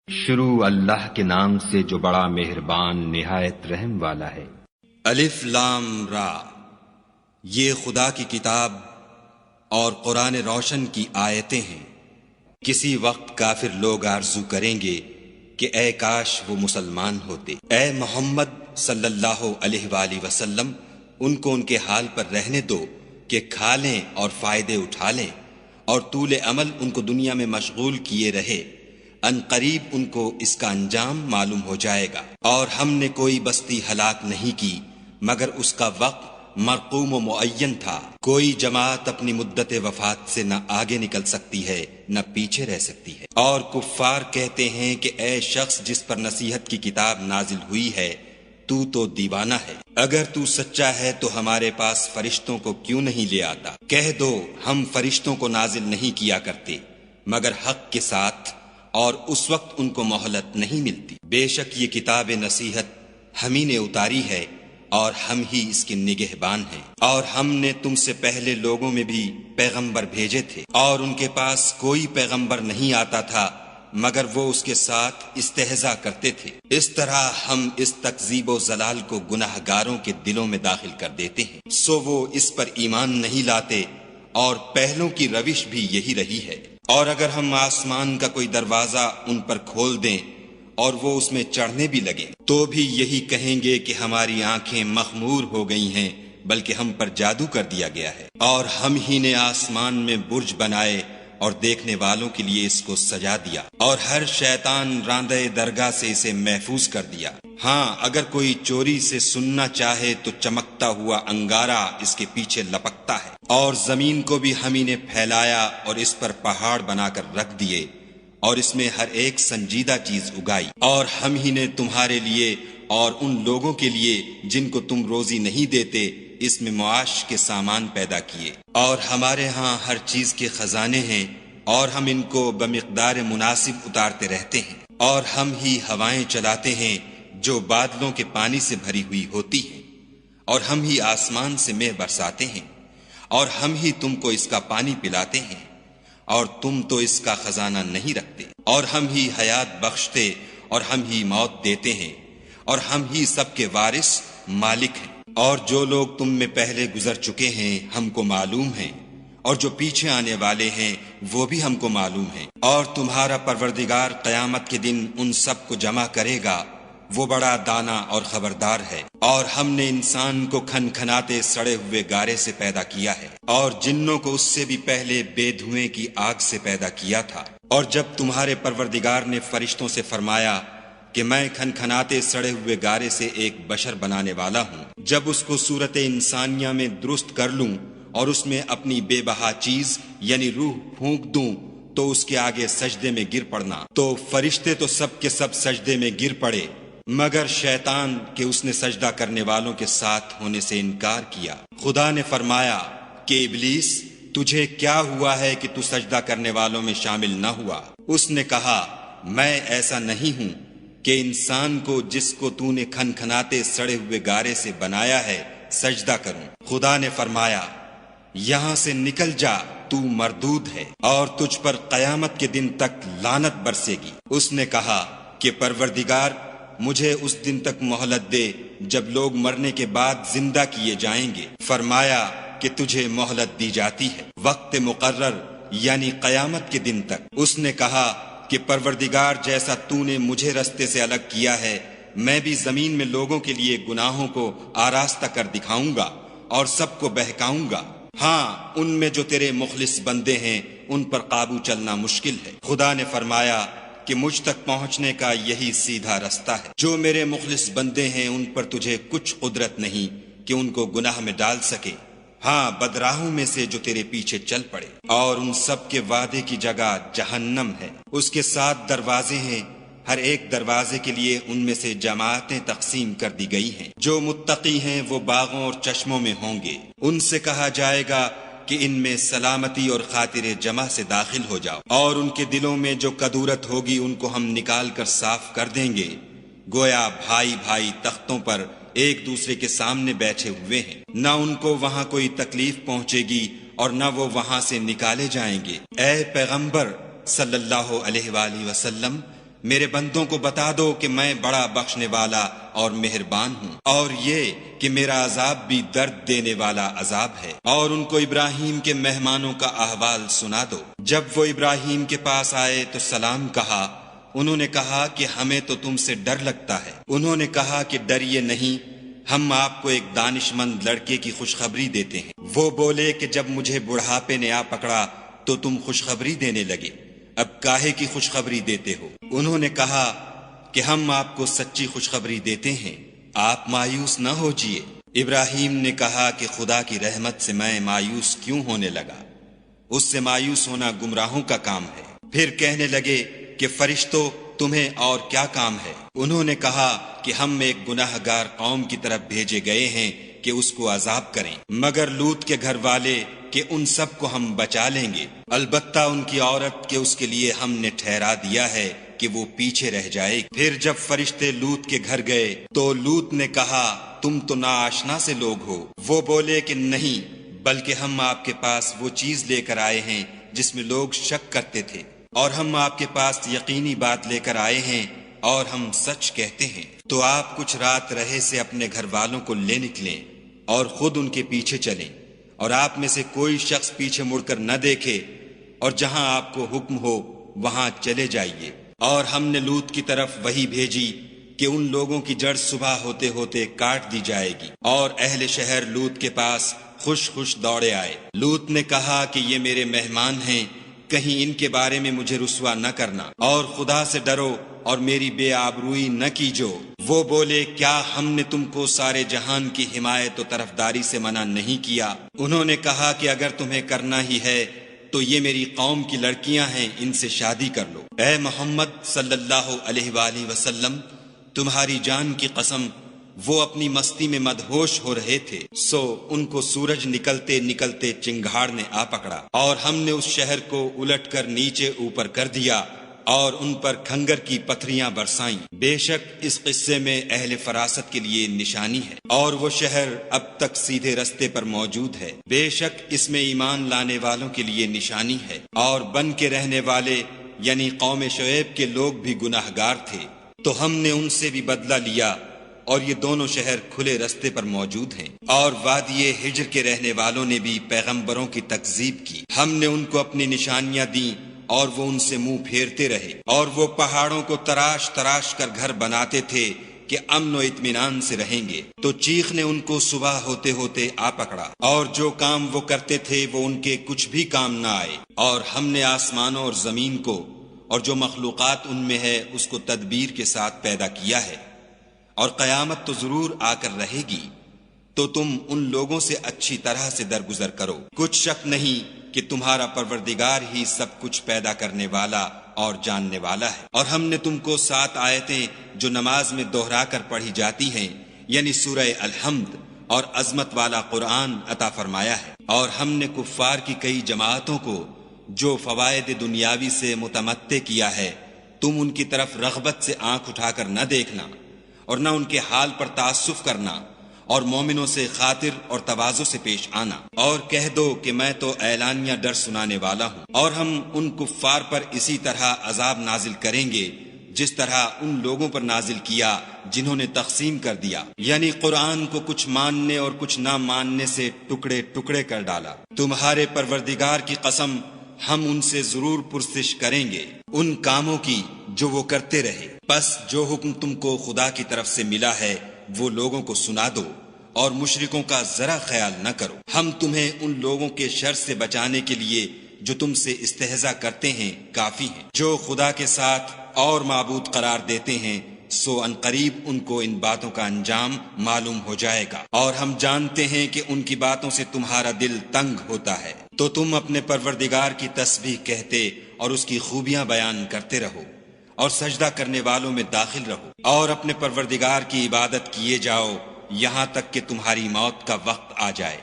شروع اللہ کے نام سے جو بڑا مہربان نہایت رحم والا ہے۔ الف لام را، یہ خدا کی کتاب اور قرآن روشن کی آیتیں ہیں۔ کسی وقت کافر لوگ آرزو کریں گے کہ اے کاش وہ مسلمان ہوتے۔ اے محمد صلی اللہ علیہ وآلہ وسلم، ان کو ان کے حال پر رہنے دو کہ کھا لیں اور فائدے اٹھا لیں، اور طول عمل ان کو دنیا میں مشغول کیے رہے۔ ان قریب ان کو اس کا انجام معلوم ہو جائے گا۔ اور ہم نے کوئی بستی ہلاک نہیں کی مگر اس کا وقت مرقوم و معین تھا۔ کوئی جماعت اپنی مدت وفات سے نہ آگے نکل سکتی ہے نہ پیچھے رہ سکتی ہے۔ اور کفار کہتے ہیں کہ اے شخص جس پر نصیحت کی کتاب نازل ہوئی ہے، تو دیوانہ ہے۔ اگر تو سچا ہے تو ہمارے پاس فرشتوں کو کیوں نہیں لے آتا؟ کہہ دو ہم فرشتوں کو نازل نہیں کیا کرتے مگر حق کے ساتھ، اور اس وقت ان کو مہلت نہیں ملتی۔ بے شک یہ کتاب نصیحت ہم ہی نے اتاری ہے اور ہم ہی اس کے نگہبان ہیں۔ اور ہم نے تم سے پہلے لوگوں میں بھی پیغمبر بھیجے تھے، اور ان کے پاس کوئی پیغمبر نہیں آتا تھا مگر وہ اس کے ساتھ استہزاء کرتے تھے۔ اس طرح ہم اس تکذیب و ضلال کو گناہ گاروں کے دلوں میں داخل کر دیتے ہیں، سو وہ اس پر ایمان نہیں لاتے، اور پہلوں کی روش بھی یہی رہی ہے۔ اور اگر ہم آسمان کا کوئی دروازہ ان پر کھول دیں اور وہ اس میں چڑھنے بھی لگیں تو بھی یہی کہیں گے کہ ہماری آنکھیں مخمور ہو گئی ہیں، بلکہ ہم پر جادو کر دیا گیا ہے۔ اور ہم ہی نے آسمان میں برج بنائے اور دیکھنے والوں کے لیے اس کو سجا دیا، اور ہر شیطان راندہ درگاہ سے اسے محفوظ کر دیا۔ ہاں اگر کوئی چوری سے سننا چاہے تو چمکتا ہوا انگارہ اس کے پیچھے لپکتا ہے۔ اور زمین کو بھی ہم ہی نے پھیلایا اور اس پر پہاڑ بنا کر رکھ دیے، اور اس میں ہر ایک سنجیدہ چیز اگائی۔ اور ہم ہی نے تمہارے لیے اور ان لوگوں کے لیے جن کو تم روزی نہیں دیتے اس میں معاش کے سامان پیدا کیے۔ اور ہمارے ہاں ہر چیز کے خزانے ہیں، اور ہم ان کو بمقدار مناسب اتارتے رہتے ہیں۔ اور ہم ہی ہوائیں چلاتے ہیں جو بادلوں کے پانی سے بھری ہوئی ہوتی ہیں، اور ہم ہی آسمان سے مے برساتے ہیں، اور ہم ہی تم کو اس کا پانی پلاتے ہیں، اور تم تو اس کا خزانہ نہیں رکھتے۔ اور ہم ہی حیات بخشتے اور ہم ہی موت دیتے ہیں، اور ہم ہی سب کے وارث مالک ہیں۔ اور جو لوگ تم میں پہلے گزر چکے ہیں ہم کو معلوم ہیں، اور جو پیچھے آنے والے ہیں وہ بھی ہم کو معلوم ہیں۔ اور تمہارا پروردگار قیامت کے دن ان سب کو جمع کرے گا، وہ بڑا دانا اور خبردار ہے۔ اور ہم نے انسان کو کھنکھناتے سڑے ہوئے گارے سے پیدا کیا ہے، اور جنوں کو اس سے بھی پہلے بے دھوئیں کی آگ سے پیدا کیا تھا۔ اور جب تمہارے پروردگار نے فرشتوں سے فرمایا کہ میں کھنکھناتے سڑے ہوئے گارے سے ایک بشر بنانے والا ہوں، جب اس کو صورت انسانیہ میں درست کر لوں اور اس میں اپنی بے بہا چیز یعنی روح پھونک دوں تو اس کے آگے سجدے میں گر پڑنا۔ تو فرشتے تو سب کے سب سجدے میں گر پڑے مگر شیطان کہ اس نے سجدہ کرنے والوں کے ساتھ ہونے سے انکار کیا۔ خدا نے فرمایا کہ ابلیس تجھے کیا ہوا ہے کہ تو سجدہ کرنے والوں میں شامل نہ ہوا؟ اس نے کہا میں ایسا نہیں ہوں کہ انسان کو جس کو تو نے کھنکھناتے سڑے ہوئے گارے سے بنایا ہے سجدہ کروں۔ خدا نے فرمایا یہاں سے نکل جا، تو مردود ہے، اور تجھ پر قیامت کے دن تک لعنت برسے گی۔ اس نے کہا کہ پروردگار مجھے اس دن تک مہلت دے جب لوگ مرنے کے بعد زندہ کیے جائیں گے۔ فرمایا کہ تجھے مہلت دی جاتی ہے وقت مقرر یعنی قیامت کے دن تک۔ اس نے کہا کہ پروردگار جیسا تو نے مجھے رستے سے الگ کیا ہے میں بھی زمین میں لوگوں کے لیے گناہوں کو آراستہ کر دکھاؤں گا اور سب کو بہکاؤں گا۔ ہاں ان میں جو تیرے مخلص بندے ہیں ان پر قابو چلنا مشکل ہے۔ خدا نے فرمایا کہ مجھ تک پہنچنے کا یہی سیدھا رستہ ہے۔ جو میرے مخلص بندے ہیں ان پر تجھے کچھ قدرت نہیں کہ ان کو گناہ میں ڈال سکے، ہاں بدراہوں میں سے جو تیرے پیچھے چل پڑے۔ اور ان سب کے وعدے کی جگہ جہنم ہے، اس کے 7 دروازے ہیں، ہر ایک دروازے کے لیے ان میں سے جماعتیں تقسیم کر دی گئی ہیں۔ جو متقی ہیں وہ باغوں اور چشموں میں ہوں گے، ان سے کہا جائے گا کہ ان میں سلامتی اور خاطر جمع سے داخل ہو جاؤ، اور ان کے دلوں میں جو کدورت ہوگی ان کو ہم نکال کر صاف کر دیں گے، گویا بھائی بھائی تختوں پر ایک دوسرے کے سامنے بیٹھے ہوئے ہیں۔ نہ ان کو وہاں کوئی تکلیف پہنچے گی اور نہ وہ وہاں سے نکالے جائیں گے۔ اے پیغمبر صلی اللہ علیہ وآلہ وسلم، میرے بندوں کو بتا دو کہ میں بڑا بخشنے والا اور مہربان ہوں، اور یہ کہ میرا عذاب بھی درد دینے والا عذاب ہے۔ اور ان کو ابراہیم کے مہمانوں کا احوال سنا دو۔ جب وہ ابراہیم کے پاس آئے تو سلام کہا۔ انہوں نے کہا کہ ہمیں تو تم سے ڈر لگتا ہے۔ انہوں نے کہا کہ ڈریے نہیں، ہم آپ کو ایک دانش مند لڑکے کی خوشخبری دیتے ہیں۔ وہ بولے کہ جب مجھے بڑھاپے نے آ پکڑا تو تم خوشخبری دینے لگے، اب کاہے کی خوشخبری دیتے ہو؟ انہوں نے کہا کہ ہم آپ کو سچی خوشخبری دیتے ہیں، آپ مایوس نہ ہو جیے۔ ابراہیم نے کہا کہ خدا کی رحمت سے میں مایوس کیوں ہونے لگا؟ اس سے مایوس ہونا گمراہوں کا کام ہے۔ پھر کہنے لگے کہ فرشتوں تمہیں اور کیا کام ہے؟ انہوں نے کہا کہ ہم ایک گناہ گار قوم کی طرف بھیجے گئے ہیں کہ اس کو عذاب کریں، مگر لوط کے گھر والے کہ ان سب کو ہم بچا لیں گے، البتہ ان کی عورت کہ اس کے لیے ہم نے ٹھہرا دیا ہے کہ وہ پیچھے رہ جائے۔ پھر جب فرشتے لوط کے گھر گئے تو لوط نے کہا تم تو ناآشنا سے لوگ ہو۔ وہ بولے کہ نہیں، بلکہ ہم آپ کے پاس وہ چیز لے کر آئے ہیں جس میں لوگ شک کرتے تھے، اور ہم آپ کے پاس یقینی بات لے کر آئے ہیں اور ہم سچ کہتے ہیں۔ تو آپ کچھ رات رہے سے اپنے گھر والوں کو لے نکلیں اور خود ان کے پیچھے چلیں، اور آپ میں سے کوئی شخص پیچھے مڑ کر نہ دیکھے، اور جہاں آپ کو حکم ہو وہاں چلے جائیے۔ اور ہم نے لوط کی طرف وحی بھیجی کہ ان لوگوں کی جڑ صبح ہوتے ہوتے کاٹ دی جائے گی، اور اہل شہر لوط کے پاس خوش خوش دوڑے آئے۔ لوط نے کہا کہ یہ میرے مہمان ہیں، کہیں ان کے بارے میں مجھے رسوا نہ کرنا، اور خدا سے ڈرو اور میری بے آبروئی نہ کیجو۔ وہ بولے کیا ہم نے تم کو سارے جہان کی حمایت و طرفداری سے منع نہیں کیا؟ انہوں نے کہا کہ اگر تمہیں کرنا ہی ہے تو یہ میری قوم کی لڑکیاں ہیں، ان سے شادی کر لو۔ اے محمد صلی اللہ علیہ وآلہ وسلم، تمہاری جان کی قسم وہ اپنی مستی میں مدہوش ہو رہے تھے، سو ان کو سورج نکلتے نکلتے چنگھاڑ نے آ پکڑا، اور ہم نے اس شہر کو الٹ کر نیچے اوپر کر دیا اور ان پر کھنگر کی پتھریاں برسائیں۔ بے شک اس قصے میں اہل فراست کے لیے نشانی ہے، اور وہ شہر اب تک سیدھے رستے پر موجود ہے۔ بے شک اس میں ایمان لانے والوں کے لیے نشانی ہے، اور بن کے رہنے والے یعنی قوم شعیب کے لوگ بھی گناہ گار تھے، تو ہم نے ان سے بھی بدلہ لیا، اور یہ دونوں شہر کھلے رستے پر موجود ہیں۔ اور وادی ہجر کے رہنے والوں نے بھی پیغمبروں کی تکذیب کی، ہم نے ان کو اپنی نشانیاں دیں اور وہ ان سے منہ پھیرتے رہے، اور وہ پہاڑوں کو تراش تراش کر گھر بناتے تھے کہ امن و اطمینان سے رہیں گے، تو چیخ نے ان کو صبح ہوتے ہوتے آ پکڑا، اور جو کام وہ کرتے تھے وہ ان کے کچھ بھی کام نہ آئے۔ اور ہم نے آسمانوں اور زمین کو اور جو مخلوقات ان میں ہے اس کو تدبیر کے ساتھ پیدا کیا ہے، اور قیامت تو ضرور آ کر رہے گی، تو تم ان لوگوں سے اچھی طرح سے درگزر کرو۔ کچھ شک نہیں کہ تمہارا پروردگار ہی سب کچھ پیدا کرنے والا اور جاننے والا ہے۔ اور ہم نے تم کو 7 آیتیں جو نماز میں دہرا کر پڑھی جاتی ہیں، یعنی سورہ الحمد اور عظمت والا قرآن عطا فرمایا ہے، اور ہم نے کفار کی کئی جماعتوں کو جو فوائد دنیاوی سے متمتع کیا ہے، تم ان کی طرف رغبت سے آنکھ اٹھا کر نہ دیکھنا، اور نہ ان کے حال پر تعسف کرنا، اور مومنوں سے خاطر اور تواضع سے پیش آنا، اور کہہ دو کہ میں تو اعلانیہ ڈر سنانے والا ہوں، اور ہم ان کفار پر اسی طرح عذاب نازل کریں گے جس طرح ان لوگوں پر نازل کیا جنہوں نے تقسیم کر دیا، یعنی قرآن کو کچھ ماننے اور کچھ نہ ماننے سے ٹکڑے ٹکڑے کر ڈالا۔ تمہارے پروردگار کی قسم ہم ان سے ضرور پرسش کریں گے ان کاموں کی جو وہ کرتے رہے، پس جو حکم تم کو خدا کی طرف سے ملا ہے وہ لوگوں کو سنا دو، اور مشرکوں کا ذرا خیال نہ کرو۔ ہم تمہیں ان لوگوں کے شر سے بچانے کے لیے جو تم سے استہزاء کرتے ہیں کافی ہیں، جو خدا کے ساتھ اور معبود قرار دیتے ہیں، سو ان قریب ان کو ان باتوں کا انجام معلوم ہو جائے گا، اور ہم جانتے ہیں کہ ان کی باتوں سے تمہارا دل تنگ ہوتا ہے، تو تم اپنے پروردگار کی تسبیح کہتے اور اس کی خوبیاں بیان کرتے رہو، اور سجدہ کرنے والوں میں داخل رہو، اور اپنے پروردگار کی عبادت کیے جاؤ یہاں تک کہ تمہاری موت کا وقت آ جائے۔